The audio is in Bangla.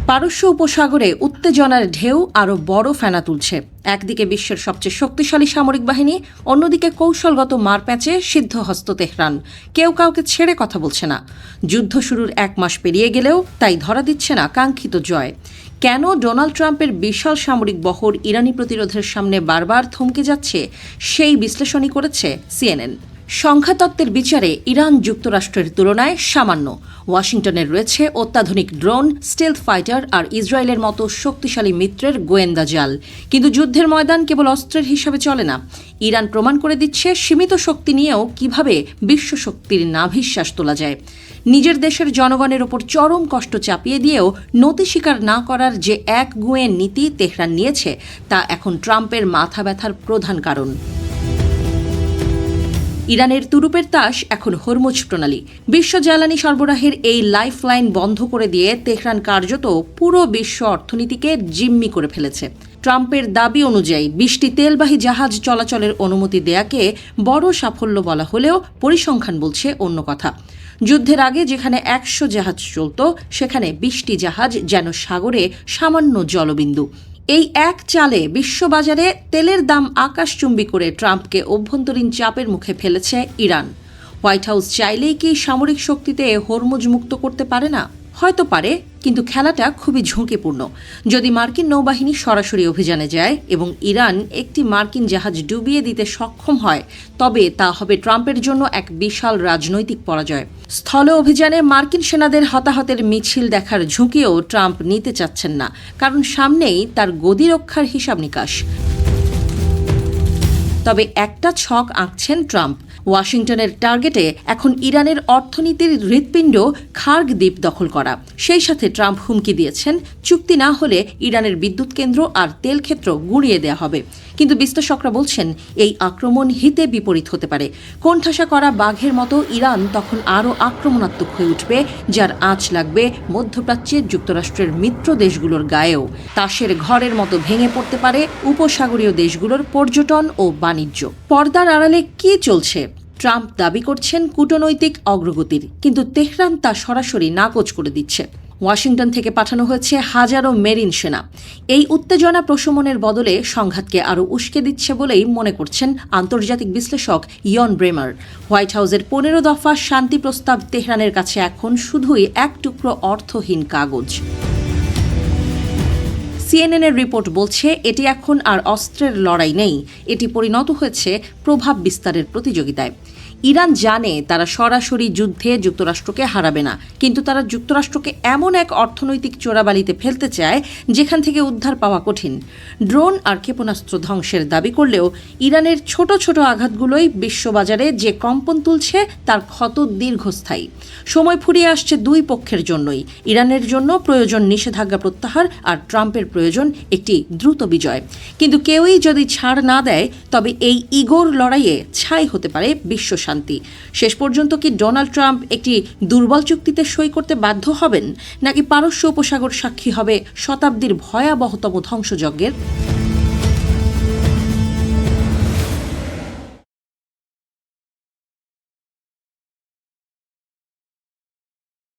পারস্য উপসাগরে উত্তেজনার ঢেউ আরও বড় ফেনা তুলছে। একদিকে বিশ্বের সবচেয়ে শক্তিশালী সামরিক বাহিনী, অন্যদিকে কৌশলগত মারপ্যাঁচে সিদ্ধহস্ত তেহরান। কেউ কাউকে ছেড়ে কথা বলছে না। যুদ্ধ শুরুর 1 মাস পেরিয়ে গেলেও তাই ধরা দিচ্ছে না কাঙ্ক্ষিত জয়। কেন ডোনাল্ড ট্রাম্পের বিশাল সামরিক বহর ইরানি প্রতিরোধের সামনে বারবার থমকে যাচ্ছে, সেই বিশ্লেষণই করেছে সিএনএন। সংখ্যাতত্ত্বের বিচারে ইরান যুক্তরাষ্ট্রের তুলনায় সামান্য। ওয়াশিংটনের রয়েছে অত্যাধুনিক ড্রোন, স্টেলথ ফাইটার আর ইসরায়েলের মতো শক্তিশালী মিত্রের গোয়েন্দা জাল। কিন্তু যুদ্ধের ময়দান কেবল অস্ত্রের হিসাবে চলে না। ইরান প্রমাণ করে দিচ্ছে সীমিত শক্তি নিয়েও কিভাবে বিশ্বশক্তির নাভিশ্বাস তোলা যায়। নিজের দেশের জনগণের ওপর চরম কষ্ট চাপিয়ে দিয়েও নতি স্বীকার না করার যে একগুঁয়ে নীতি তেহরান নিয়েছে, তা এখন ট্রাম্পের মাথা ব্যথার প্রধান কারণ। ইরানের তুরুপের তাস এখন হরমুজ প্রণালী। বিশ্ব জ্বালানি সরবরাহের এই লাইফলাইন বন্ধ করে দিয়ে তেহরান কার্যত পুরো বিশ্ব অর্থনীতিকে জিম্মি করে ফেলেছে। ট্রাম্পের দাবি অনুযায়ী 20টি তেলবাহী জাহাজ চলাচলের অনুমতি দেয়াকে বড় সাফল্য বলা হলেও পরিসংখ্যান বলছে অন্য কথা। যুদ্ধের আগে যেখানে 100 জাহাজ চলত, সেখানে 20টি জাহাজ যেন সাগরে সামান্য জলবিন্দু। এই এক চালে বিশ্ববাজারে তেলের দাম আকাশচুম্বী করে ট্রাম্পকে অভ্যন্তরীণ চাপের মুখে ফেলেছে ইরান। হোয়াইট হাউস চাইলেই কি সামরিক শক্তিতে হরমুজ মুক্ত করতে পারে না? হয়তো পারে, কিন্তু খেলাটা খুবই ঝুঁকিপূর্ণ। যদি মার্কিন নৌবাহিনী সরাসরি অভিযানে যায় এবং ইরান একটি মার্কিন জাহাজ ডুবিয়ে দিতে সক্ষম হয়, তবে তা হবে ট্রাম্পের জন্য এক বিশাল রাজনৈতিক পরাজয়। স্থল অভিযানে মার্কিন সেনাদের হতাহতের মিছিল দেখার ঝুঁকিও ট্রাম্প নিতে চাচ্ছেন না, কারণ সামনেই তার গদি রক্ষার হিসাব নিকাশ। তবে একটা ছক আঁকছেন ট্রাম্প। ওয়াশিংটনের টার্গেটে এখন ইরানের অর্থনীতির হৃৎপিণ্ড খার্গ দ্বীপ দখল করা। সেই সাথে ট্রাম্প হুমকি দিয়েছেন, চুক্তি না হলে ইরানের বিদ্যুৎ কেন্দ্র আর তেল ক্ষেত্র গুঁড়িয়ে দেওয়া হবে। কিন্তু বিশ্লেষকরা বলছেন, এই আক্রমণ হিতে বিপরীত হতে পারে। কোণঠাসা করা বাঘের মতো ইরান তখন আরও আক্রমণাত্মক হয়ে উঠবে, যার আঁচ লাগবে মধ্যপ্রাচ্যের যুক্তরাষ্ট্রের মিত্র দেশগুলোর গায়েও। তাসের ঘরের মতো ভেঙে পড়তে পারে উপসাগরীয় দেশগুলোর পর্যটন ও বাণিজ্য। পর্দার আড়ালে কি চলছে? ট্রাম্প দাবি করছেন কূটনৈতিক অগ্রগতির, কিন্তু তেহরান তা সরাসরি নাকচ করে দিচ্ছে। ওয়াশিংটন থেকে পাঠানো হয়েছে হাজারো মেরিন সেনা। এই উত্তেজনা প্রশমনের বদলে সংঘাতকে আরও উস্কে দিচ্ছে বলেই মনে করছেন আন্তর্জাতিক বিশ্লেষক ইয়ন ব্রেমার। হোয়াইট হাউসের 15 দফা শান্তি প্রস্তাব তেহরানের কাছে এখন শুধুই এক টুকরো অর্থহীন কাগজ। সিএনএনের রিপোর্ট বলছে, এটি এখন আর অস্ত্রের লড়াই নেই, এটি পরিণত হয়েছে প্রভাব বিস্তারের প্রতিযোগিতায়। ইরান জানে তারা সরাসরি যুদ্ধে যুক্তরাষ্ট্রকে হারাবে না, কিন্তু তারা যুক্তরাষ্ট্রকে এমন এক অর্থনৈতিক চোরাবালিতে ফেলতে চায় যেখান থেকে উদ্ধার পাওয়া কঠিন। ড্রোন আর ক্ষেপণাস্ত্র ধ্বংসের দাবি করলেও ইরানের ছোট ছোট আঘাতগুলোই বিশ্ববাজারে যে কম্পন তুলছে তার ক্ষত দীর্ঘস্থায়ী। সময় ফুরিয়ে আসছে দুই পক্ষের জন্যই। ইরানের জন্য প্রয়োজন নিষেধাজ্ঞা প্রত্যাহার, আর ট্রাম্পের প্রয়োজন একটি দ্রুত বিজয়। কিন্তু কেউই যদি ছাড় না দেয়, তবে এই ইগোর লড়াইয়ে ছাই হতে পারে বিশ্ব শান্তি। শেষ পর্যন্ত কি ডোনাল্ড ট্রাম্প একটি দুর্বল চুক্তিতে সই করতে বাধ্য হবেন, নাকি পারস্য উপসাগর সাক্ষী হবে শতাব্দীর ভয়াবহতম ধ্বংসযজ্ঞের?